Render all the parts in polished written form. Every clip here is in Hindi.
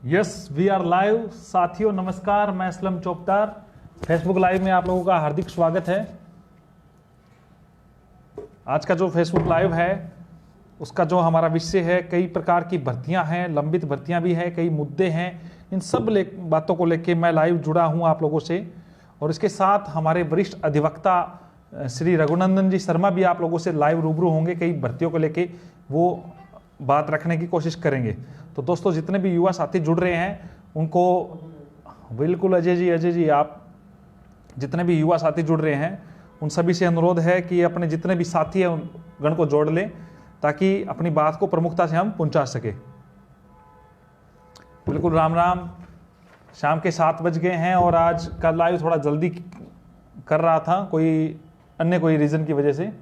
Yes we are live. साथियों नमस्कार, मैं असलम चौपदार। फेसबुक लाइव में आप लोगों का हार्दिक स्वागत है। आज का जो फेसबुक लाइव है उसका जो हमारा विषय है, कई प्रकार की भर्तियां हैं, लंबित भर्तियां भी हैं, कई मुद्दे हैं। इन सब बातों को लेके मैं लाइव जुड़ा हूं आप लोगों से, और इसके साथ हमारे वरिष्ठ अधिवक्ता श्री रघुनंदन जी शर्मा भी आप लोगों से लाइव रूबरू होंगे। कई भर्तियों को लेके वो बात रखने की कोशिश करेंगे। तो दोस्तों, जितने भी युवा साथी जुड़ रहे हैं उनको बिल्कुल अजय जी आप जितने भी युवा साथी जुड़ रहे हैं उन सभी से अनुरोध है कि अपने जितने भी साथी हैं उन गण को जोड़ लें, ताकि अपनी बात को प्रमुखता से हम पहुंचा सके। बिल्कुल राम राम। शाम के 7 बज गए हैं और आज का लाइव थोड़ा जल्दी कर रहा था, कोई रीजन की वजह से।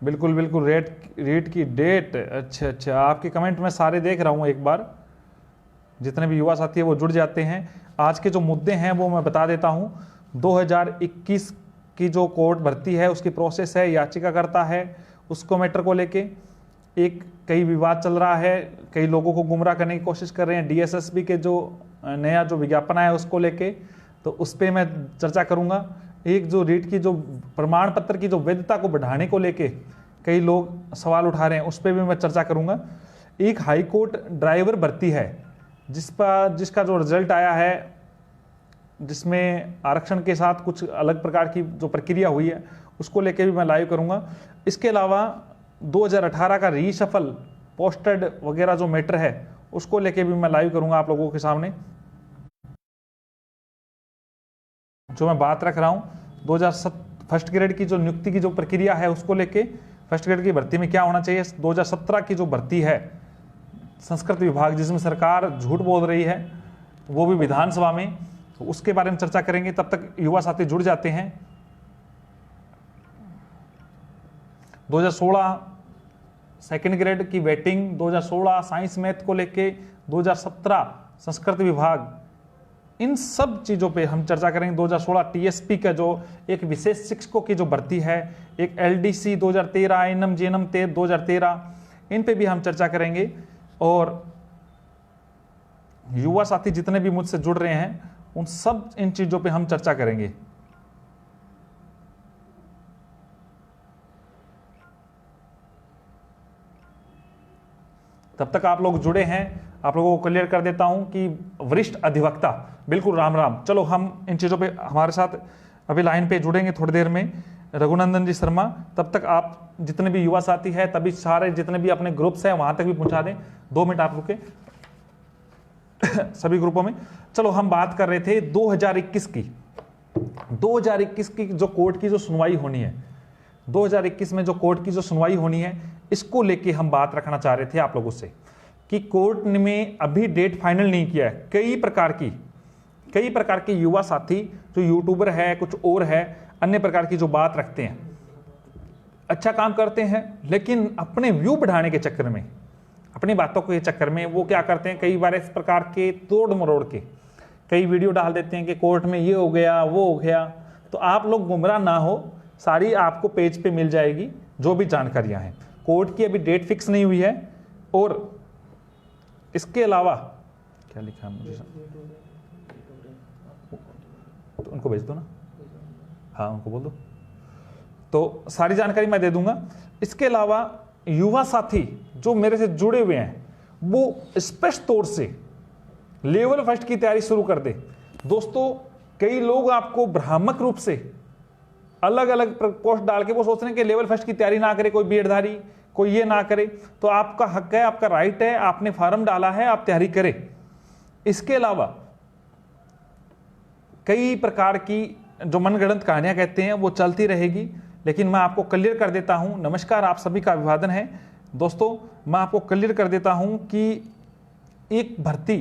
बिल्कुल रेट की डेट। अच्छा, आपके कमेंट में सारे देख रहा हूं। एक बार जितने भी युवा साथी है वो जुड़ जाते हैं। आज के जो मुद्दे हैं वो मैं बता देता हूं। 2021 की जो कोर्ट भर्ती है उसकी प्रोसेस है, याचिकाकर्ता है, उसको मैटर को लेके कई विवाद चल रहा है, कई लोगों को गुमराह करने की कोशिश कर रहे हैं। डीएसएसबी के जो नया जो विज्ञापन आया उसको लेके, तो उस पर मैं चर्चा करूंगा। एक जो रीट की जो प्रमाण पत्र की जो वैधता को बढ़ाने को लेके कई लोग सवाल उठा रहे हैं, उस पर भी मैं चर्चा करूंगा। एक हाई कोर्ट ड्राइवर भर्ती है जिसका जो रिजल्ट आया है, जिसमें आरक्षण के साथ कुछ अलग प्रकार की जो प्रक्रिया हुई है उसको लेके भी मैं लाइव करूंगा। इसके अलावा 2018 का रीशफल पोस्टेड वगैरह जो मैटर है उसको लेके भी मैं लाइव करूंगा आप लोगों के सामने। जो मैं बात रख रहा हूं 2007 फर्स्ट ग्रेड की जो नियुक्ति की जो प्रक्रिया है उसको लेके, फर्स्ट ग्रेड की भर्ती में क्या होना चाहिए। 2017 की जो भर्ती है संस्कृत विभाग, जिसमें सरकार झूठ बोल रही है, वो भी विधानसभा में, तो उसके बारे में चर्चा करेंगे। तब तक युवा साथी जुड़ जाते हैं। 2016 सेकेंड ग्रेड की वेटिंग, 2016 साइंस मैथ को लेके, 2017 संस्कृत विभाग, इन सब चीज़ों पे हम चर्चा करेंगे। 2016 टीएसपी का जो एक विशेष शिक्षकों की जो भर्ती है, एक एलडीसी 2013, एएनएम जीएनएम 2013, इन पे भी हम चर्चा करेंगे। और युवा साथी जितने भी मुझसे जुड़ रहे हैं उन सब इन चीज़ों पे हम चर्चा करेंगे। तब तक आप लोग जुड़े हैं, आप लोगों को क्लियर कर देता हूं कि वरिष्ठ अधिवक्ता, बिल्कुल राम राम। चलो हम इन चीज़ों पे हमारे साथ अभी लाइन पे जुड़ेंगे थोड़ी देर में रघुनंदन जी शर्मा। तब तक आप जितने भी युवा साथी हैं, तभी सारे जितने भी अपने ग्रुप्स हैं वहां तक भी पहुंचा दें। 2 मिनट आप रुके सभी ग्रुपों में। चलो हम बात कर रहे थे 2021 की। 2021 की जो कोर्ट की जो सुनवाई होनी है, 2021 में जो कोर्ट की जो सुनवाई होनी है, इसको लेके हम बात रखना चाह रहे थे आप लोगों से कि कोर्ट ने अभी डेट फाइनल नहीं किया है। कई प्रकार के युवा साथी जो यूट्यूबर है, कुछ और है, अन्य प्रकार की जो बात रखते हैं, अच्छा काम करते हैं, लेकिन अपने व्यू बढ़ाने के चक्कर में, अपनी बातों के चक्कर में वो क्या करते हैं, कई बार इस प्रकार के तोड़ मरोड़ के कई वीडियो डाल देते हैं कि कोर्ट में ये हो गया वो हो गया। तो आप लोग गुमराह ना हो, सारी आपको पेज पे मिल जाएगी जो भी जानकारियां हैं। कोर्ट की अभी डेट फिक्स नहीं हुई है। और इसके अलावा क्या लिखा है मुझे, तो उनको भेज दो ना, हाँ उनको बोल दो, तो सारी जानकारी मैं दे दूंगा। इसके अलावा युवा साथी जो मेरे से जुड़े हुए हैं वो स्पष्ट तौर से लेवल फर्स्ट की तैयारी शुरू कर दे। दोस्तों, कई लोग आपको भ्रामक रूप से अलग अलग पोस्ट डाल के वो सोच रहे हैं कि लेवल फर्स्ट की तैयारी ना करे कोई बीएडधारी, कोई ये ना करे। तो आपका हक है, आपका राइट है, आपने फॉर्म डाला है, आप तैयारी करें। इसके अलावा कई प्रकार की जो मनगढ़ंत कहानियां कहते हैं वो चलती रहेगी, लेकिन मैं आपको क्लियर कर देता हूं। नमस्कार, आप सभी का अभिवादन है। दोस्तों, मैं आपको क्लियर कर देता हूं कि एक भर्ती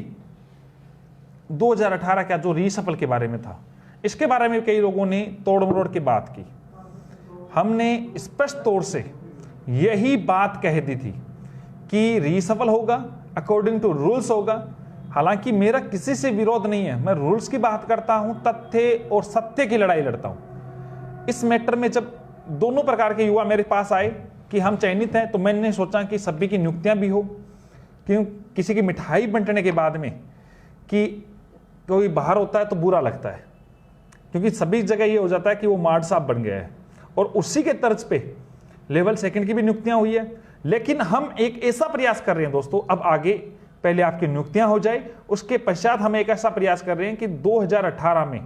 2018 का जो रीशफल के बारे में था, इसके बारे में कई लोगों ने तोड़ मरोड़ की बात की। हमने स्पष्ट तौर से यही बात कह दी थी कि रीशफल होगा, अकॉर्डिंग टू रूल्स होगा। हालांकि मेरा किसी से विरोध नहीं है, मैं रूल्स की बात करता हूं, तथ्य और सत्य की लड़ाई लड़ता हूं। इस मैटर में जब दोनों प्रकार के युवा मेरे पास आए कि हम चयनित हैं, तो मैंने सोचा कि सभी की नियुक्तियां भी हो। क्यों, किसी की मिठाई बंटने के बाद में कि कोई बाहर होता है तो बुरा लगता है, क्योंकि सभी जगह ये हो जाता है कि वो मार्ड साहब बन गया है। और उसी के तर्ज पे लेवल सेकंड की भी नियुक्तियां हुई है। लेकिन हम एक ऐसा प्रयास कर रहे हैं दोस्तों, अब आगे पहले आपकी नियुक्तियां हो जाए, उसके पश्चात हम एक ऐसा प्रयास कर रहे हैं कि 2018 में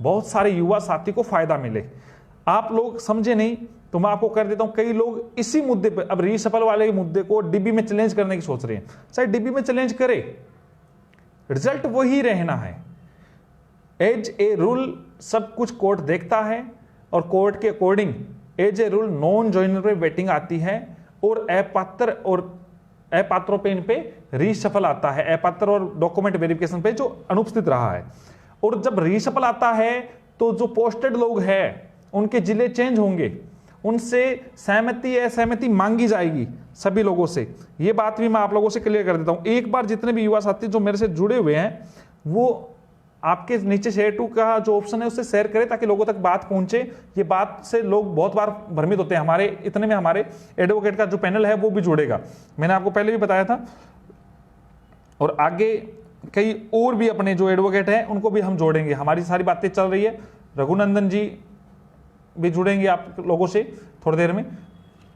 बहुत सारे युवा साथी को फायदा मिले। आप लोग समझे नहीं तो मैं आपको कर देता हूं। कई लोग इसी मुद्दे पर, अब रीसफल वाले मुद्दे को डीबी में चैलेंज करने की सोच रहे हैं। चाहे डीबी में चैलेंज करे, रिजल्ट वही रहना है। एज ए रूल सब कुछ कोर्ट देखता है, और कोर्ट के according as a rule non joiner पे वेटिंग आती है, और अपात्रों पे इन पे रीशफल आता है, अपात्र और डॉक्यूमेंट वेरिफिकेशन पे जो अनुपस्थित रहा है। और जब रीशफल आता है तो जो पोस्टेड लोग हैं उनके जिले चेंज होंगे, उनसे सहमति असहमति मांगी जाएगी सभी लोगों से। ये बात भी मैं आप लोगों से क्लियर कर देता हूं। एक बार जितने भी युवा साथी जो मेरे से जुड़े हुए हैं वो आपके नीचे शेयर टू का जो ऑप्शन है उससे शेयर करें, ताकि लोगों तक बात पहुंचे। ये बात से लोग बहुत बार भ्रमित होते हैं। हमारे इतने में हमारे एडवोकेट का जो पैनल है वो भी जुड़ेगा, मैंने आपको पहले भी बताया था। और आगे कई और भी अपने जो एडवोकेट हैं उनको भी हम जोड़ेंगे। हमारी सारी बातें चल रही है, रघुनंदन जी भी जुड़ेंगे आप लोगों से थोड़ी देर में।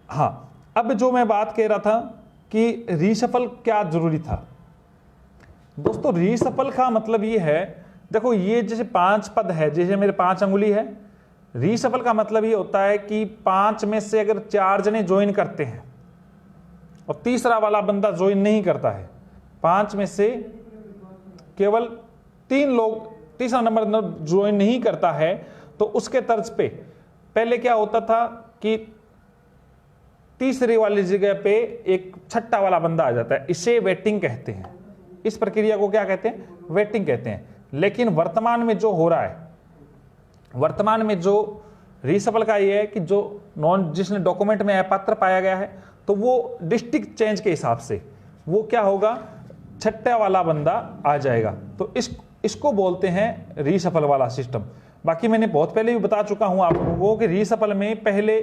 हाँ, अब जो मैं बात कह रहा था कि रीशफल क्या जरूरी था दोस्तों। रीशफल का मतलब ये है, देखो ये जैसे 5 पद है, जैसे मेरे 5 अंगुली है। रीशफल का मतलब ये होता है कि 5 में से अगर 4 जने ज्वाइन करते हैं और तीसरा वाला बंदा ज्वाइन नहीं करता है, 5 में से केवल 3 लोग, तीसरा नंबर ज्वाइन नहीं करता है, तो उसके तर्ज पे पहले क्या होता था कि तीसरी वाली जगह पे एक छठा वाला बंदा आ जाता है। इसे वेटिंग कहते हैं। इस प्रक्रिया को क्या कहते हैं? वेटिंग कहते हैं। लेकिन वर्तमान में जो हो रहा है, वर्तमान में जो रीशफल का ये है कि जो जिसने डॉक्यूमेंट में अपात्र पाया गया है, तो वो डिस्ट्रिक्ट चेंज के हिसाब से वो क्या होगा, छठा वाला बंदा आ जाएगा। तो इसको बोलते हैं रीशफल वाला सिस्टम। बाकी मैंने बहुत पहले भी बता चुका हूं आप लोगों को कि रीशफल में पहले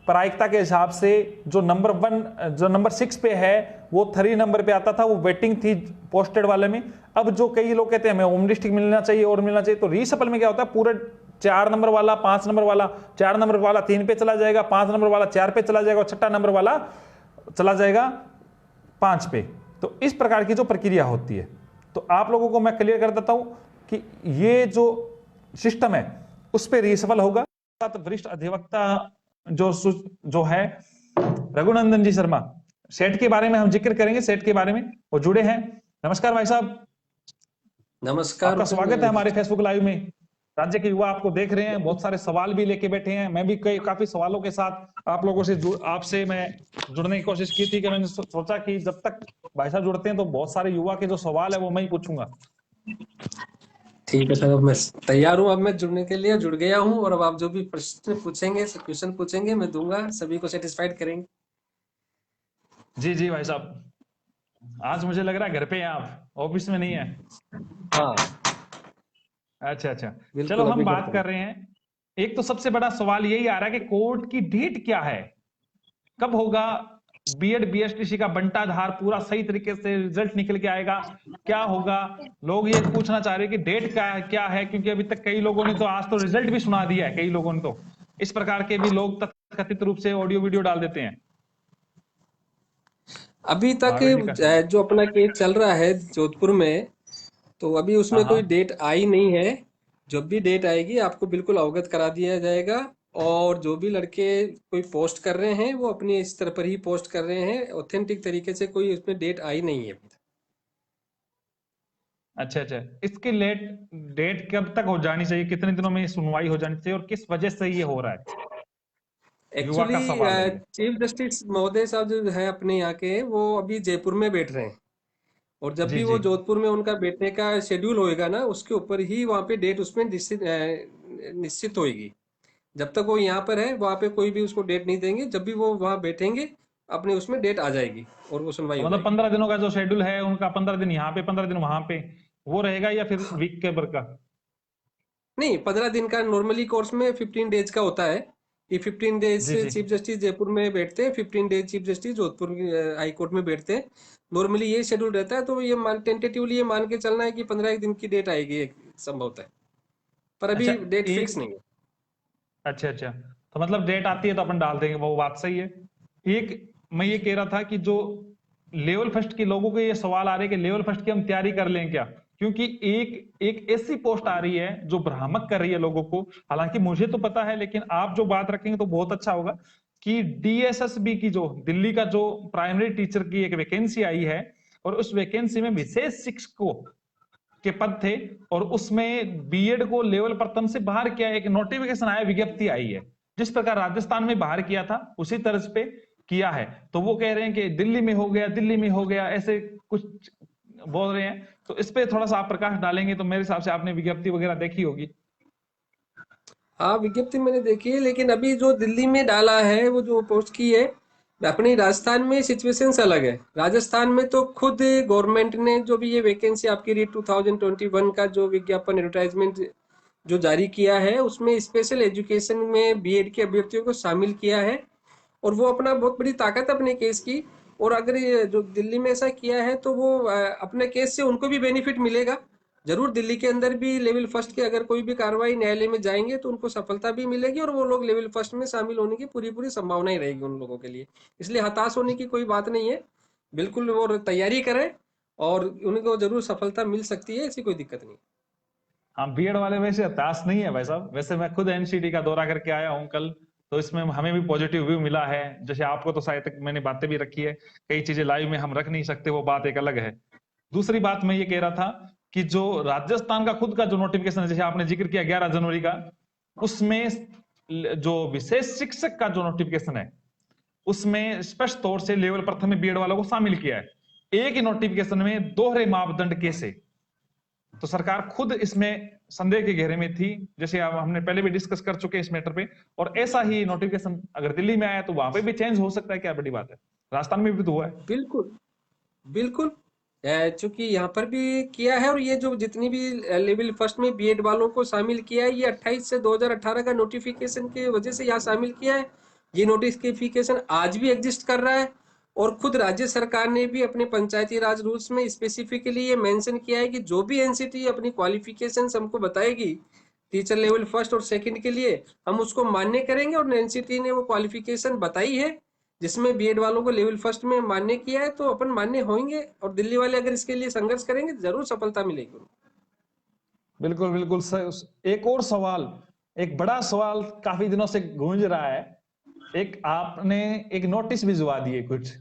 प्रायिकता के हिसाब से जो नंबर 6 पे है वो 3 नंबर पे आता था, वो वेटिंग थी पोस्टेड वाले में। अब जो कई लोग कहते हैं हमें होम डिस्ट्रिक्ट मिलना चाहिए और मिलना चाहिए, तो रीशफल में क्या होता है, पूरा 4 नंबर वाला 5 नंबर वाला, 4 नंबर वाला 3 पे चला जाएगा, 5 नंबर वाला 4 पे चला जाएगा और छठा नंबर वाला चला जाएगा 5 पे। तो इस प्रकार की जो प्रक्रिया होती है, तो आप लोगों को मैं क्लियर कर देता हूं कि ये जो सिस्टम है उस पर रीशफल होगा। वरिष्ठ अधिवक्ता जो है रघुनंदन जी शर्मा, सेट के बारे में हम जिक्र करेंगे, सेट के बारे में वो जुड़े हैं। नमस्कार भाई साहब। नमस्कार, आपका स्वागत है हमारे फेसबुक लाइव में। राज्य के युवा आपको देख रहे हैं, बहुत सारे सवाल भी लेके बैठे हैं। मैं भी काफी सवालों के साथ आप लोगों से आपसे मैं जुड़ने की कोशिश की थी कि मैंने सोचा कि जब तक भाई साहब जुड़ते हैं तो बहुत सारे युवा के जो सवाल है वो मैं ही पूछूंगा। ठीक है सर, अब मैं तैयार हूँ। अब मैं जुड़ने के लिए जुड़ गया हूँ, और अब आप जो भी प्रश्न पूछेंगे, क्वेश्चन पूछेंगे, मैं दूंगा, सभी को सेटिस्फाइड करेंगे। जी जी भाई साहब, आज मुझे लग रहा है घर पे हैं आप, ऑफिस में नहीं है? हाँ, अच्छा अच्छा, चलो बिल्कुल। हम अभी बात कर रहे हैं। एक तो सबसे बड़ा सवाल यही आ रहा है कि कोर्ट की डेट क्या है, कब होगा बीएड बीएसटीसी का बंटाधार, पूरा सही तरीके से रिजल्ट निकल के आएगा, क्या होगा? लोग ये पूछना चाह रहे हैं कि डेट क्या है, क्योंकि अभी तक कई लोगों ने तो आज तो रिजल्ट भी सुना दिया है, कई लोगों ने तो इस प्रकार के भी लोग तथाकथित रूप से ऑडियो वीडियो डाल देते हैं। अभी तक जो अपना केस चल रहा है जोधपुर में, तो अभी उसमें कोई डेट आई नहीं है। जब भी डेट आएगी आपको बिल्कुल अवगत करा दिया जाएगा। और जो भी लड़के कोई पोस्ट कर रहे हैं वो अपनी स्तर पर ही पोस्ट कर रहे हैं, ऑथेंटिक तरीके से कोई उसमें डेट आई नहीं है अभी तक। अच्छा अच्छा, इसकी डेट कब तक हो जानी चाहिए, कितने दिनों में सुनवाई हो जानी चाहिए, और किस वजह से ये हो रहा है? युवा एक्चुअली का सवाल है ये। चीफ जस्टिस महोदय साहब जो है अपने यहाँ के, वो अभी जयपुर में बैठ रहे हैं। और जब जी भी जी। वो जोधपुर में उनका बैठने का शेड्यूल होएगा ना, उसके ऊपर ही वहाँ पे डेट उसमें निश्चित होएगी। जब तक वो यहाँ पर है वहाँ पे कोई भी उसको डेट नहीं देंगे। जब भी वो वहाँ बैठेंगे अपने उसमें डेट आ जाएगी और वो सुनवाई तो हो मतलब जाएगी। 15 दिनों का जो शेड्यूल है उनका, 15 दिन यहाँ पे 15 दिन वहां पे, वो रहेगा या फिर वीक के भर का? नहीं, 15 दिन का नॉर्मली कोर्स में 15 डेज का होता है। कि 15 डेज जी से जी। चीफ जस्टिस जयपुर में बैठते हैं, 15 days chief justice Jodhpur high court में बैठते हैं। नॉर्मली ये शेड्यूल रहता है, तो ये टेंटेटिवली ये मान के चलना है कि 15 दिन की डेट आएगी संभवतः, पर अच्छा अभी डेट फिक्स एक, नहीं है। अच्छा अच्छा, तो मतलब डेट आती है तो अपन डाल देंगे, वो बात सही है। एक मैं ये कह रहा था कि जो लेवल फर्स्ट के लोगों को ये सवाल आ रहे हैं कि लेवल फर्स्ट की हम तैयारी कर लें क्या, क्योंकि एक एक ऐसी पोस्ट आ रही है जो भ्रामक कर रही है लोगों को। हालांकि मुझे तो पता है, लेकिन आप जो बात रखेंगे तो बहुत अच्छा होगा कि डीएसएसबी की जो दिल्ली का जो प्राइमरी टीचर की एक वैकेंसी आई है, और उस वैकेंसी में विशेष शिक्षकों के पद थे, और उसमें बीएड को लेवल प्रथम से बाहर किया, एक नोटिफिकेशन आया, विज्ञप्ति आई है, जिस प्रकार राजस्थान में बाहर किया था उसी तर्ज पे किया है। तो वो कह रहे हैं कि दिल्ली में हो गया, दिल्ली में हो गया, ऐसे कुछ बोल रहे हैं। तो इस पे थोड़ा सा आप प्रकाश डालेंगे तो मेरे हिसाब से आपने विज्ञप्ति वगैरह देखी होगी। हाँ, विज्ञप्ति मैंने देखी है, लेकिन अभी जो दिल्ली में डाला है वो जो पोस्ट की है, अपनी राजस्थान में सिचुएशंस अलग है। राजस्थान में तो खुद गवर्नमेंट ने जो भी ये वैकेंसी आपकी री 2021 का जो विज्ञापन एडवर्टाइजमेंट जो जारी किया है, उसमें स्पेशल एजुकेशन में बीएड के अभ्यर्थियों को शामिल किया है, और वो अपना बहुत बड़ी ताकत है अपने केस की। और अगर ये जो दिल्ली में ऐसा किया है तो वो अपने केस से उनको भी बेनिफिट मिलेगा। जरूर दिल्ली के अंदर भी लेवल फर्स्ट की अगर कोई भी कार्रवाई न्यायालय में जाएंगे तो उनको सफलता भी मिलेगी, और वो लोग लेवल फर्स्ट में शामिल होने की पूरी पूरी संभावना ही रहेगी उन लोगों के लिए। इसलिए हताश होने की कोई बात नहीं है, बिल्कुल वो तैयारी करें और उनको जरूर सफलता मिल सकती है, ऐसी कोई दिक्कत नहीं। हाँ, बीएड वाले वैसे हताश नहीं है भाई साहब, वैसे मैं खुद एनसीटी का दौरा करके आया हूँ कल, तो इसमें हमें भी पॉजिटिव व्यू मिला है। जैसे आपको तो शायद तक मैंने बातें भी रखी है, कई चीजें लाइव में हम रख नहीं सकते, वो बात एक अलग है। दूसरी बात मैं ये कह रहा था कि जो राजस्थान का खुद का जो नोटिफिकेशन है, जैसे आपने जिक्र किया 11 जनवरी का, उसमें जो विशेष शिक्षक का जो नोटिफिकेशन है, उसमें स्पष्ट तौर से लेवल प्रथम में बीएड वालों को शामिल किया है, एक ही नोटिफिकेशन में दोहरे मापदंड कैसे। तो सरकार खुद इसमें संदेह के घेरे में थी, जैसे अब हमने पहले भी डिस्कस कर चुके हैं इस मैटर पे। और ऐसा ही नोटिफिकेशन अगर दिल्ली में आया तो वहां पे भी चेंज हो सकता है, क्या बड़ी बात है, राजस्थान में भी तो हुआ है। बिल्कुल, बिल्कुल। चूंकि यहाँ पर भी किया है, और ये जो जितनी भी लेवल फर्स्ट में बीएड वालों को शामिल किया है, ये 28 से 2018 का नोटिफिकेशन की वजह से यहाँ शामिल किया है। ये नोटिफिकेशन आज भी एग्जिस्ट कर रहा है, और खुद राज्य सरकार ने भी अपने पंचायती राज रूल्स में स्पेसिफिकली ये मेंशन किया है कि जो भी एनसीटी अपनी क्वालिफिकेशंस हमको बताएगी टीचर लेवल फर्स्ट और सेकंड के लिए, हम उसको मान्य करेंगे। और एनसीटी ने वो क्वालिफिकेशन बताई है जिसमें बीएड वालों को लेवल फर्स्ट में मान्य किया है, तो अपन मान्य होंगे, और दिल्ली वाले अगर इसके लिए संघर्ष करेंगे तो जरूर सफलता मिलेगी उनको। बिल्कुल बिल्कुल। एक और सवाल, एक बड़ा सवाल काफी दिनों से गूंज रहा है। एक आपने एक नोटिस भिजवा दिए कुछ,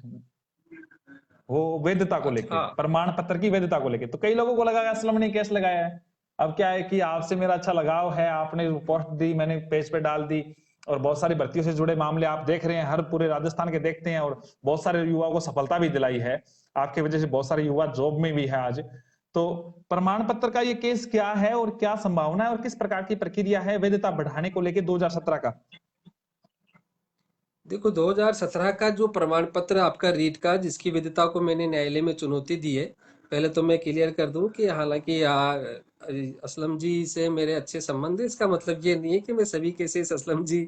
वो वैधता को अच्छा, लेके, हाँ। प्रमाण पत्र की वैधता को लेके, तो कई लोगों को लगा असलम ने केस लगाया है। अब क्या है कि आपसे मेरा अच्छा लगाव है, आपने पोस्ट दी, मैंने पेज पे डाल दी, और बहुत सारी भर्तियों से जुड़े मामले आप देख रहे हैं, हर पूरे राजस्थान के देखते हैं, और बहुत सारे युवाओं को सफलता भी दिलाई है आपकी वजह से, बहुत सारे युवा जॉब में भी है आज। तो प्रमाण पत्र का ये केस क्या है, और क्या संभावना है, और किस प्रकार की प्रक्रिया है वैधता बढ़ाने को लेकर 2017 का? देखो, 2017 का जो प्रमाण पत्र आपका रीट का जिसकी वैधता को मैंने न्यायालय में चुनौती दी है, पहले तो मैं क्लियर कर दूं कि हालांकि असलम जी से मेरे अच्छे संबंध है, इसका मतलब ये नहीं है कि मैं सभी केसेस असलम जी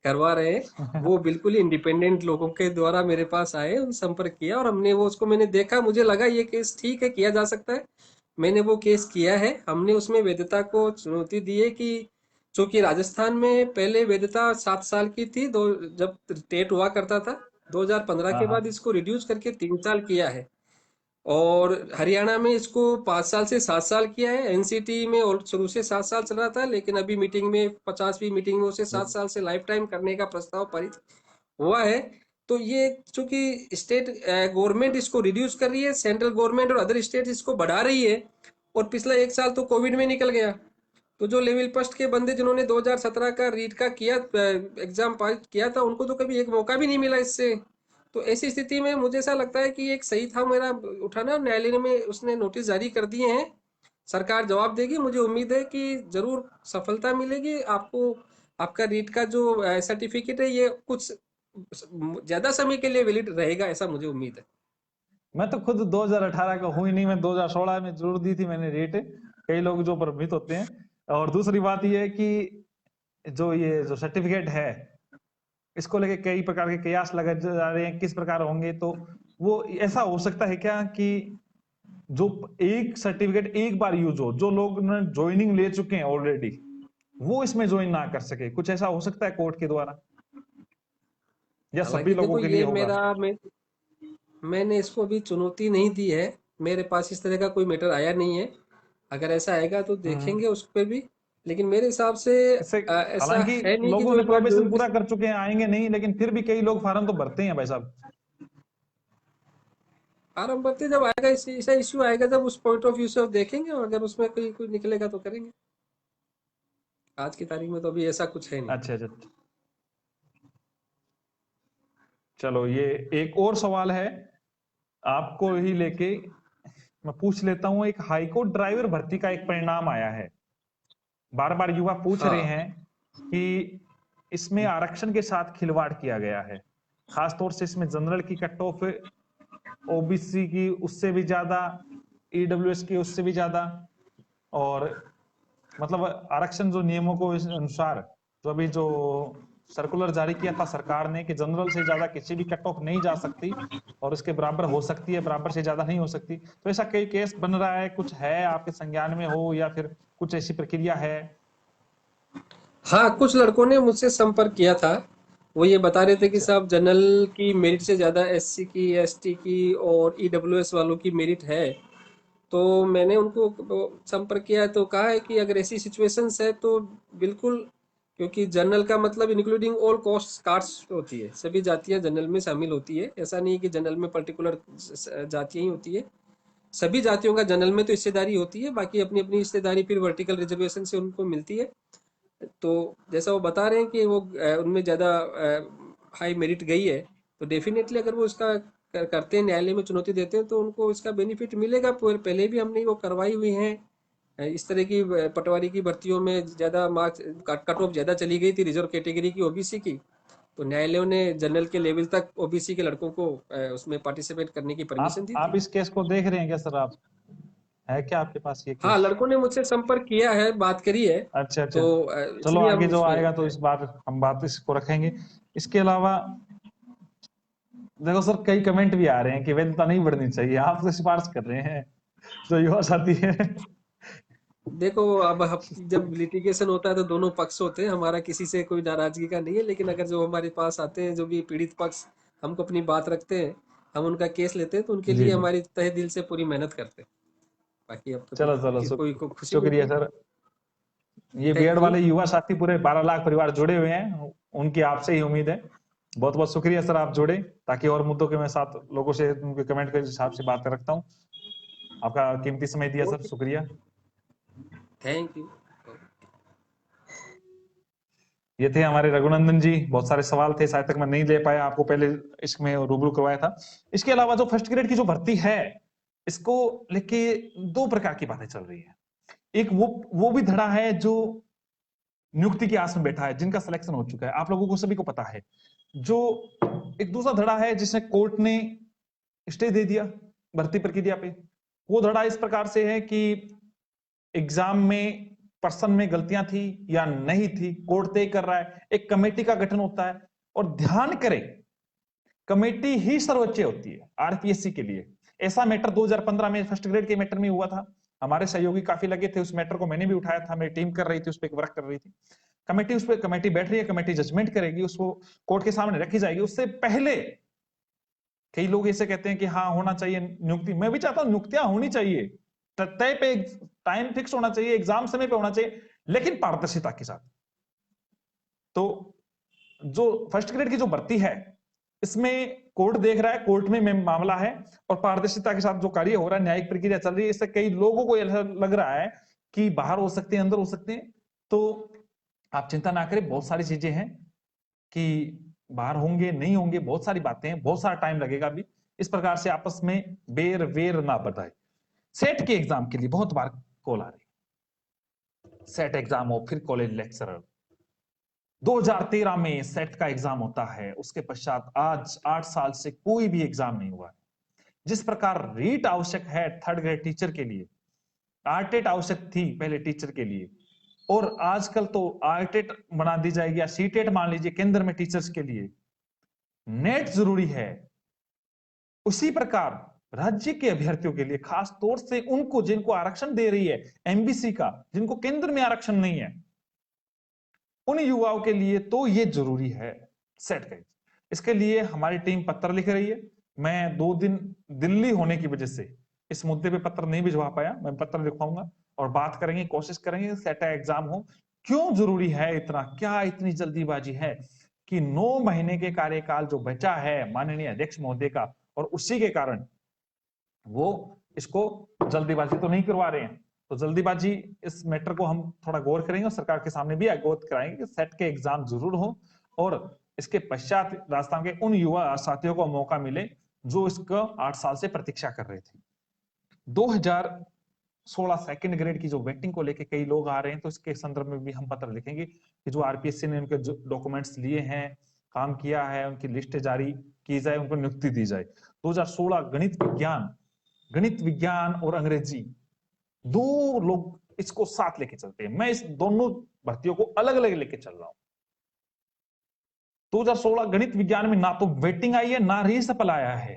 करवा रहे हैं। वो बिल्कुल ही इंडिपेंडेंट लोगों के द्वारा मेरे पास आए, उन संपर्क किया, और हमने वो उसको मैंने देखा, मुझे लगा ये केस ठीक है, किया जा सकता है। मैंने वो केस किया है। हमने उसमें वैधता को चुनौती दी है कि चूंकि राजस्थान में पहले वैधता 7 साल की थी, दो जब टेट हुआ करता था, 2015 हाँ के हाँ। बाद इसको रिड्यूस करके 3 साल किया है। और हरियाणा में इसको 5 साल से 7 साल किया है। एनसीटी में और शुरू से 7 साल चल रहा था, लेकिन अभी मीटिंग में 50वीं मीटिंग में उसे 7 साल से लाइफ टाइम करने का प्रस्ताव पारित हुआ है। तो ये चूंकि स्टेट गवर्नमेंट इसको रिड्यूस कर रही है, सेंट्रल गवर्नमेंट और अदर स्टेट इसको बढ़ा रही है, और पिछला 1 साल तो कोविड में निकल गया। तो जो लेवल फर्स्ट के बंदे जिन्होंने 2017 का रीट का किया एग्जाम पास किया था, उनको तो कभी एक मौका भी नहीं मिला इससे। तो ऐसी स्थिति में मुझे ऐसा लगता है कि एक सही था मेरा उठाना। न्यायालय में उसने नोटिस जारी कर दिए हैं, सरकार जवाब देगी। मुझे उम्मीद है कि जरूर सफलता मिलेगी आपको। आपका रीट का जो सर्टिफिकेट है ये कुछ ज्यादा समय के लिए वैलिड रहेगा, ऐसा मुझे उम्मीद है। मैं तो खुद 2018 का हूं ही नहीं, मैं 2016 में जरूर दी थी मैंने रेट, कई लोग जो प्रभावित होते हैं। और दूसरी बात यह है कि जो ये जो सर्टिफिकेट है, इसको लेके कई प्रकार के कयास लगाए जा रहे हैं, किस प्रकार होंगे। तो वो ऐसा हो सकता है क्या कि जो एक सर्टिफिकेट एक बार यूज हो, जो लोग ज्वाइनिंग ले चुके हैं ऑलरेडी, वो इसमें ज्वाइन ना कर सके, कुछ ऐसा हो सकता है कोर्ट के द्वारा, या सभी हालांकि लोगों देखो के लिए ये होगा? मैंने इसको अभी चुनौती नहीं दी है, मेरे पास इस तरह का कोई मैटर आया नहीं है। अगर ऐसा आएगा तो हम्म। देखेंगे उस पर भी, लेकिन मेरे हिसाब से इससे ऐसा हालांकि है नहीं कि लोगों जो ने एक बार प्रोबेशन ज्वाइन पूरा कर चुके हैं आएंगे नहीं, लेकिन फिर भी कई लोग फार्म तो भरते हैं भाई साहब। आरंभ करते जब आएगा, ऐसा इश्यू आएगा जब उस पॉइंट ऑफ व्यू से देखेंगे, और अगर उसमें कोई निकलेगा तो करेंगे। आज की तारीख में तो अभी ऐसा कुछ है नहीं। अच्छा अच्छा, चलो ये एक और सवाल है आपको ही लेके, मैं पूछ लेता हूं। एक हाईकोर्ट ड्राइवर भर्ती का एक परिणाम आया है, बार बार युवा पूछ रहे हाँ, हैं कि इसमें आरक्षण के साथ खिलवाड़ किया गया है, खासतौर से इसमें जनरल की कट ऑफ ओबीसी की उससे भी ज्यादा, ईडब्ल्यूएस की उससे भी ज्यादा, और मतलब आरक्षण जो नियमों को इस अनुसार, जो अभी जो सर्कुलर जारी किया था सरकार ने कि जनरल से ज्यादा किसी भी कट ऑफ नहीं जा सकती, और उसके बराबर हो सकती है, बराबर से ज्यादा नहीं हो सकती। तो ऐसा कई केस बन रहा है, कुछ है आपके संज्ञान में हो, या फिर कुछ ऐसी प्रक्रिया है? हाँ, कुछ लड़कों ने मुझसे संपर्क किया था। वो ये बता रहे थे कि अच्छा। साहब जनरल की मेरिट से ज़्यादा एससी की, एसटी की और ईडब्ल्यूएस वालों की मेरिट है। तो मैंने उनको संपर्क किया तो कहा है कि अगर ऐसी सिचुएशंस है तो बिल्कुल, क्योंकि जनरल का मतलब इंक्लूडिंग ऑल कास्ट कास्ट होती है, सभी जातियां जनरल में शामिल होती है। ऐसा नहीं है कि जनरल में पर्टिकुलर जातियां ही होती है, सभी जातियों का जनरल में तो हिस्सेदारी होती है, बाकी अपनी अपनी हिस्सेदारी फिर वर्टिकल रिजर्वेशन से उनको मिलती है। तो जैसा वो बता रहे हैं कि वो उनमें ज़्यादा हाई मेरिट गई है, तो डेफिनेटली अगर वो इसका करते हैं, न्यायालय में चुनौती देते हैं, तो उनको इसका बेनिफिट मिलेगा। पहले भी हमने वो करवाई हुई हैं। इस तरह की पटवारी की भर्तियों में ज़्यादा मार्क्स, कट ऑफ ज़्यादा चली गई थी रिजर्व कैटेगरी की, ओबीसी की, तो न्यायालयों ने जनरल के लेवल तक ओबीसी के लड़कों को उसमें पार्टिसिपेट करने की परमिशन दी आप थी। इस केस को देख रहे हैं क्या सर? आप है क्या आपके पास ये हाँ, केस? लड़कों ने मुझसे संपर्क किया है, बात करी है। अच्छा अच्छा, तो चलो इसलिए आगे हम जो इसमें आएगा तो इस बार हम बात इसको रखेंगे। इसके अलावा देखो सर, कई कमेंट भी आ रहे हैं कि वैधता नहीं बढ़नी चाहिए, आप तो सिफारिश कर रहे हैं जो युवा साथी है। देखो, अब जब लिटिगेशन होता है तो दोनों पक्ष होते हैं, हमारा किसी से कोई नाराजगी का नहीं है, लेकिन अगर जो हमारे पास आते हैं, जो भी पीड़ित पक्ष हमको अपनी बात रखते हैं, हम उनका केस लेते हैं, तो उनके जी लिए जी, हमारी तहे दिल से पूरी मेहनत करते हैं। बाकी अब तो चलो चलो कोई को खुशी शुक्रिया मिलती है। सर। ये बीएड थैंक यू। वाले युवा साथी पूरे 12 लाख परिवार जुड़े हुए हैं, उनकी आपसे ही उम्मीद है। बहुत बहुत शुक्रिया सर, आप जुड़े, ताकि और मुद्दों के मैं साथ लोगों से उनके कमेंट के हिसाब से बात रखता हूँ। आपका कीमती समय दिया सर, ओके, शुक्रिया। Thank you. ये थे हमारे रघुनंदन जी, बहुत सारे सवाल थे, शायद तक मैं नहीं ले पाया आपको पहले इसमें रूबरू करवाया था। इसके अलावा जो फर्स्ट ग्रेड की जो भर्ती है, इसको लेके दो प्रकार की बातें चल रही है। एक वो भी धड़ा है जो नियुक्ति की आस में बैठा है, जिनका सिलेक्शन हो चुका है, आप लोगों को सभी को पता है। जो एक दूसरा धड़ा है जिसमें कोर्ट ने स्टे दे दिया भर्ती प्रक्रिया पे। वो धड़ा इस प्रकार से है कि एग्जाम में पर्सन में गलतियां थी या नहीं थी, कोर्ट तय कर रहा है। एक कमेटी का गठन होता है, और ध्यान करें, कमेटी ही सर्वोच्च होती है आरपीएससी के लिए। ऐसा मैटर 2015 में फर्स्ट ग्रेड के मैटर में हुआ था। हमारे सहयोगी काफी लगे थे उस मैटर को, मैंने भी उठाया था, मेरी टीम कर रही थी उस पर, वर्क कर रही थी। कमेटी उस पर कमेटी बैठ रही है, कमेटी जजमेंट करेगी, उसको कोर्ट के सामने रखी जाएगी। उससे पहले कई लोग ऐसे कहते हैं कि हाँ होना चाहिए नियुक्ति, मैं भी चाहता हूं नियुक्तियां होनी चाहिए, तय पे टाइम फिक्स होना चाहिए, एग्जाम समय पे होना चाहिए, लेकिन पारदर्शिता के साथ। तो जो फर्स्ट ग्रेड की जो भर्ती है, इसमें कोर्ट देख रहा है, कोर्ट में मामला है, और पारदर्शिता के साथ जो कार्य हो रहा है, न्यायिक प्रक्रिया चल रही है। इससे कई लोगों को ऐसा लग रहा है कि बाहर हो सकते हैं, अंदर हो सकते हैं। तो आप चिंता ना करें, बहुत सारी चीजें हैं कि बाहर होंगे नहीं होंगे, बहुत सारी बातें हैं, बहुत सारा टाइम लगेगा अभी। इस प्रकार से आपस में बेर वेर ना बताए। सेट के एग्जाम के लिए बहुत बार कॉल आ रही है, सेट एग्जाम हो, फिर कॉलेज लेक्चरर। 2013 में सेट का एग्जाम होता है, उसके पश्चात आज 8 साल से कोई भी एग्जाम नहीं हुआ है। जिस प्रकार रीट आवश्यक है थर्ड ग्रेड टीचर के लिए, आरटेट आवश्यक थी पहले टीचर के लिए, और आजकल तो आईटेट बना दी जाएगी या सीटेट मान लीजिए केंद्र में टीचर्स के लिए, नेट जरूरी है। उसी प्रकार राज्य के अभ्यर्थियों के लिए, खास तौर से उनको जिनको आरक्षण दे रही है एमबीसी का, जिनको केंद्र में आरक्षण नहीं है, उन युवाओं के लिए तो ये जरूरी है सेट का। इसके लिए हमारी टीम पत्र लिख रही है। मैं 2 दिन दिल्ली होने की वजह से इस मुद्दे पे पत्र नहीं भिजवा पाया, मैं पत्र लिखवाऊंगा और बात करेंगे, कोशिश करेंगे सेट का एग्जाम हो। क्यों जरूरी है इतना, क्या इतनी जल्दीबाजी है कि 9 महीने के कार्यकाल जो बचा है माननीय अध्यक्ष महोदय का, और उसी के कारण वो इसको जल्दीबाजी तो नहीं करवा रहे हैं। तो जल्दीबाजी, इस मैटर को हम थोड़ा गौर करेंगे और सरकार के सामने भी अवगत कराएंगे कि सेट के एग्जाम जरूर हो और इसके पश्चात राजस्थान के उन युवा साथियों को मौका मिले जो इसका 8 साल से प्रतीक्षा कर रहे थे। 2016 सेकंड ग्रेड की जो वेटिंग को लेके कई लोग आ रहे हैं, तो इसके संदर्भ में भी हम पत्र लिखेंगे कि जो आरपीएससी ने उनके डॉक्यूमेंट्स लिए हैं, काम किया है, उनकी लिस्ट जारी की जाए, उनको नियुक्ति दी जाए। 2016 गणित विज्ञान और अंग्रेजी, 2 लोग इसको साथ लेके चलते हैं। मैं इस दोनों भर्तियों को अलग अलग लेके चल रहा हूं। 2016 गणित विज्ञान में ना तो वेटिंग आई है ना रीसफल आया है,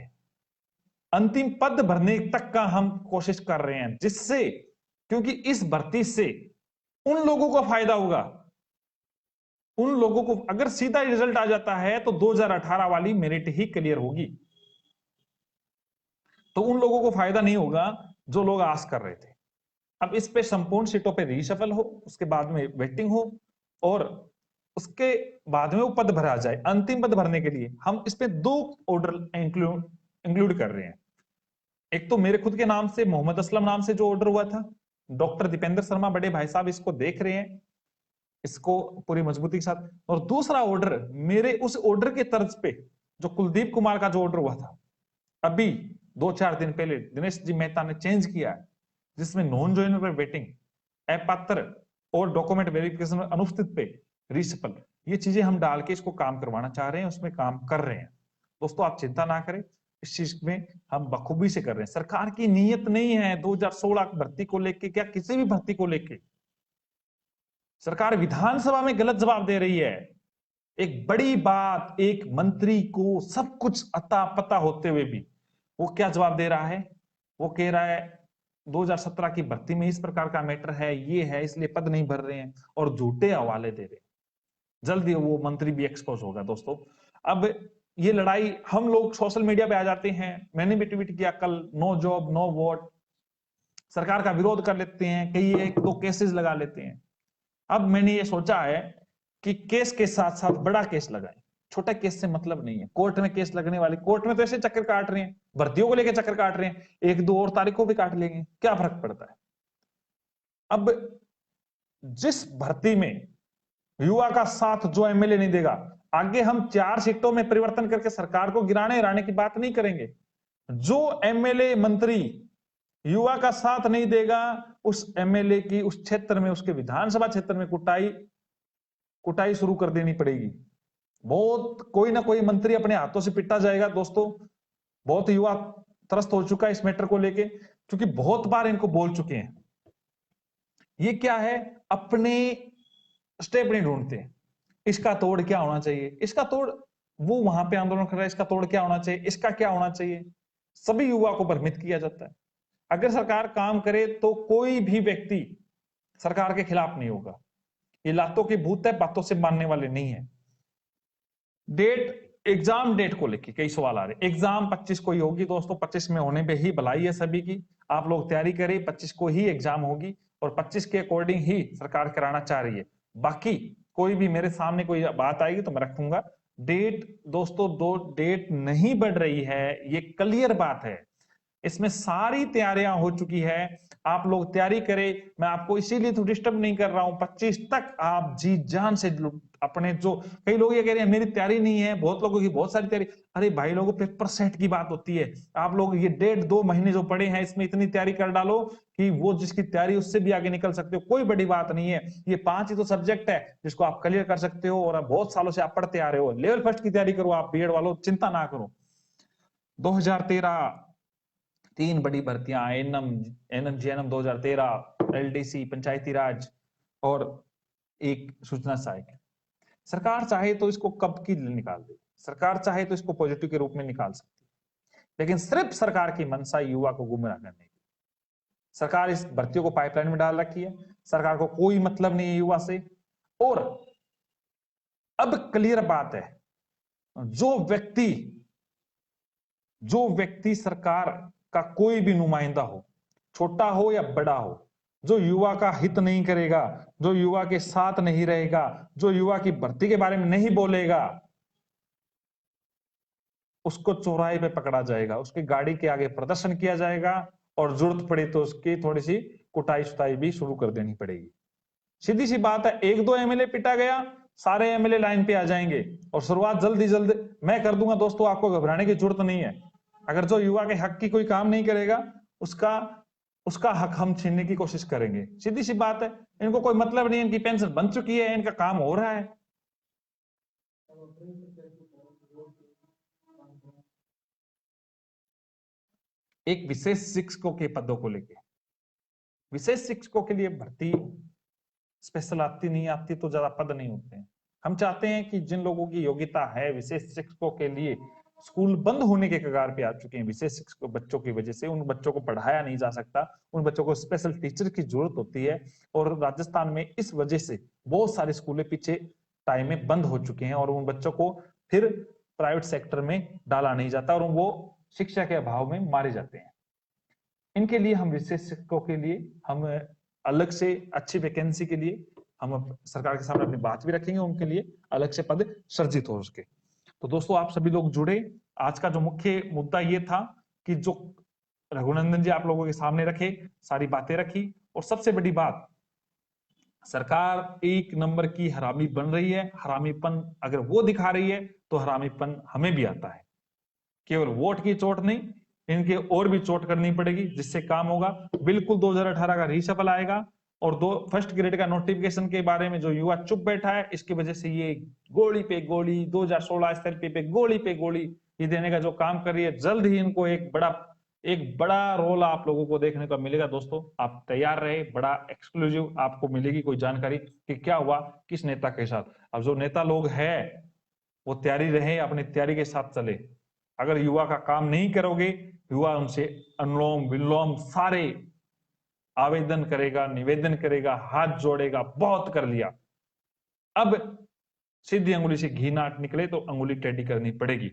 अंतिम पद भरने तक का हम कोशिश कर रहे हैं, जिससे क्योंकि इस भर्ती से उन लोगों को फायदा होगा, उन लोगों को अगर सीधा रिजल्ट आ जाता है तो 2018 वाली मेरिट ही क्लियर होगी, तो उन लोगों को फायदा नहीं होगा जो लोग आस कर रहे थे। अब इस पे संपूर्ण सीटों पे रीशफल हो, उसके बाद में वेटिंग हो और उसके बाद में वो पद भरा जाए। अंतिम पद भरने के लिए हम इस पे 2 ऑर्डर इंक्लूड कर रहे हैं। एक तो मेरे खुद के नाम से, मोहम्मद असलम नाम से जो ऑर्डर हुआ था, डॉक्टर दीपेंद्र शर्मा बड़े भाई साहब इसको देख रहे हैं, इसको पूरी मजबूती के साथ। और दूसरा ऑर्डर मेरे उस ऑर्डर के तर्ज पे जो कुलदीप कुमार का जो ऑर्डर हुआ था अभी 2-4 दिन पहले दिनेश जी मेहता ने चेंज किया है, जिसमें नॉन ज्वाइनर पर वेटिंग, अपात्र और डॉक्यूमेंट वेरिफिकेशन अनुपस्थित पे रीशफल, ये चीजें हम डाल के इसको काम करवाना चाह रहे हैं, उसमें काम कर रहे हैं। दोस्तों आप चिंता ना करें, इस चीज में हम बखूबी से कर रहे हैं। सरकार की नीयत नहीं है 2016 भर्ती को लेके, क्या किसी भी भर्ती को लेके सरकार विधानसभा में गलत जवाब दे रही है। एक बड़ी बात, एक मंत्री को सब कुछ अता पता होते हुए भी वो क्या जवाब दे रहा है, वो कह रहा है 2017 की भर्ती में इस प्रकार का मैटर है, ये है, इसलिए पद नहीं भर रहे हैं और झूठे हवाले दे रहे हैं। जल्दी वो मंत्री भी एक्सपोज होगा दोस्तों। अब ये लड़ाई हम लोग सोशल मीडिया पे आ जाते हैं, मैंने भी ट्वीट किया कल, नो जॉब नो वोट, सरकार का विरोध कर लेते हैं, कई 1-2 केसेस लगा लेते हैं। अब मैंने ये सोचा है कि केस के साथ साथ बड़ा केस लगाएं, छोटा केस से मतलब नहीं है। कोर्ट में केस लगने वाले, कोर्ट में तो ऐसे चक्कर काट रहे हैं, भर्तियों को लेकर चक्कर काट रहे हैं, 1-2 और तारीखों भी काट लेंगे, क्या फर्क पड़ता है। अब जिस भर्ती में युवा का साथ जो एमएलए नहीं देगा, आगे हम 4 सीटों में परिवर्तन करके सरकार को गिराने हराने की बात नहीं करेंगे। जो एमएलए मंत्री युवा का साथ नहीं देगा, उस एमएलए की उस क्षेत्र में, उसके विधानसभा क्षेत्र में कुटाई शुरू कर देनी पड़ेगी। बहुत कोई ना कोई मंत्री अपने हाथों से पिटा जाएगा दोस्तों। बहुत युवा त्रस्त हो चुका है इस मैटर को लेके, क्योंकि बहुत बार इनको बोल चुके हैं। ये क्या है, अपने स्टेप नहीं ढूंढते, इसका तोड़ क्या होना चाहिए, इसका तोड़, वो वहां पे आंदोलन कर रहा है, इसका तोड़ क्या होना चाहिए, इसका क्या होना चाहिए, सभी युवा को भ्रमित किया जाता है। अगर सरकार काम करे तो कोई भी व्यक्ति सरकार के खिलाफ नहीं होगा। ये लातों की भूत है, बातों से मानने वाले नहीं है। डेट, एग्जाम डेट को लेके कई सवाल आ रहे। एग्जाम 25 को ही होगी दोस्तों, 25 में होने पे ही भलाई है सभी की। आप लोग तैयारी करें, 25 को ही एग्जाम होगी और 25 के अकॉर्डिंग ही सरकार कराना चाह रही है। बाकी कोई भी मेरे सामने कोई बात आएगी तो मैं रखूंगा। डेट दोस्तों, डेट नहीं बढ़ रही है, ये क्लियर बात है, इसमें सारी तैयारियां हो चुकी है। आप लोग तैयारी करें, मैं आपको इसीलिए तो डिस्टर्ब नहीं कर रहा हूं। 25 तक आप जी जान से अपने, जो कई लोग ये कह रहे हैं मेरी तैयारी नहीं है, बहुत लोगों की बहुत सारी तैयारी। अरे भाई लोगों, पेपर सेट की बात होती है। आप लोग ये 1.5-2 महीने जो पड़े हैं, इसमें इतनी तैयारी कर डालो कि वो जिसकी तैयारी उससे भी आगे निकल सकते हो, कोई बड़ी बात नहीं है। ये 5 ही तो सब्जेक्ट है जिसको आप क्लियर कर सकते हो, और बहुत सालों से आप पढ़ते आ रहे हो। लेवल फर्स्ट की तैयारी करो आप, बीएड वालों चिंता ना करो। 2013 3 बड़ी भर्तियां, एनएम, जेएनएम 2013, एलडीसी, पंचायती राज और एक सूचना सहायक। सरकार चाहे तो इसको कब की निकाल दे, सरकार चाहे तो इसको पॉजिटिव के रूप में निकाल सकती है, लेकिन सिर्फ सरकार की मंशा युवा को गुमराह करने की। सरकार इस भर्तियों को पाइपलाइन में डाल रखी है, सरकार को कोई मतलब नहीं है युवा से। और अब क्लियर बात है, जो व्यक्ति सरकार का कोई भी नुमाइंदा हो, छोटा हो या बड़ा हो, जो युवा का हित नहीं करेगा, जो युवा के साथ नहीं रहेगा, जो युवा की भर्ती के बारे में नहीं बोलेगा, उसको चौराहे पे पकड़ा जाएगा, उसकी गाड़ी के आगे प्रदर्शन किया जाएगा और जरूरत पड़े तो उसकी थोड़ी सी कुटाई सुटाई भी शुरू कर देनी पड़ेगी। सीधी सी बात है, एक दो एमएलए पिटा गया, सारे एमएलए लाइन पे आ जाएंगे और शुरुआत जल्दी मैं कर दूंगा। दोस्तों, आपको घबराने की जरूरत नहीं है। अगर जो युवा के हक की कोई काम नहीं करेगा, उसका हक हम छीनने की कोशिश करेंगे। सीधी सी बात है, इनको कोई मतलब नहीं है, इनकी पेंशन बन चुकी है, इनका काम हो रहा है। एक विशेष शिक्षकों के पदों को लेके, विशेष शिक्षकों के लिए भर्ती स्पेशल आती नहीं आती तो ज्यादा पद नहीं होते हैं। हम चाहते हैं कि जिन लोगों की योग्यता है विशेष शिक्षकों के लिए, स्कूल बंद होने के कगार पे आ चुके हैं विशेष शिक्षकों बच्चों की वजह से, उन बच्चों को पढ़ाया नहीं जा सकता, उन बच्चों को स्पेशल टीचर की जरूरत होती है। और राजस्थान में इस वजह से बहुत सारे स्कूलें पीछे टाइम में बंद हो चुके हैं और उन बच्चों को फिर प्राइवेट सेक्टर में डाला नहीं जाता और वो शिक्षा के अभाव में मारे जाते हैं। इनके लिए हम विशेष शिक्षकों के लिए हम अलग से अच्छी वैकेंसी के लिए हम सरकार के सामने अपनी बात भी रखेंगे, उनके लिए अलग से पद सृजित हो सके। तो दोस्तों, आप सभी लोग जुड़े। आज का जो मुख्य मुद्दा ये था कि जो रघुनंदन जी आप लोगों के सामने रखे, सारी बातें रखी, और सबसे बड़ी बात, सरकार एक नंबर की हरामी बन रही है। हरामीपन अगर वो दिखा रही है तो हरामीपन हमें भी आता है। केवल वोट की चोट नहीं, इनके और भी चोट करनी पड़ेगी, जिससे काम होगा। बिल्कुल 2018 का रीशफल आएगा और फर्स्ट ग्रेड का नोटिफिकेशन के बारे में जो युवा चुप बैठा है, इसकी वजह से ये गोली पे गोली, 2016 एसएलपी पे गोली ये देने का जो काम कर रही है, जल्द ही इनको एक बड़ा रोल आप लोगों को देखने को मिलेगा। दोस्तों, आप तैयार रहे, बड़ा एक्सक्लूसिव आपको मिलेगी कोई जानकारी कि क्या हुआ किस नेता के साथ। अब जो नेता लोग हैं वो तैयारी रहे, अपनी तैयारी के साथ चले। अगर युवा का काम नहीं करोगे, युवा उनसे अनुलोम विलोम सारे आवेदन करेगा, निवेदन करेगा, हाथ जोड़ेगा, बहुत कर लिया। अब सीधी अंगुली से घी ना निकले तो अंगुली टेढ़ी करनी पड़ेगी।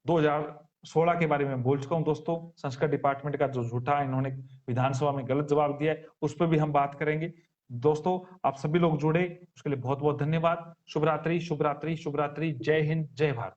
2016 के बारे में बोल चुका हूं दोस्तों। संस्कृत डिपार्टमेंट का जो झूठा इन्होंने विधानसभा में गलत जवाब दिया है, उस पर भी हम बात करेंगे। दोस्तों, आप सभी लोग जुड़े, उसके लिए बहुत बहुत धन्यवाद। शुभ रात्रि, शुभ रात्रि, शुभ रात्रि। जय हिंद, जय भारत।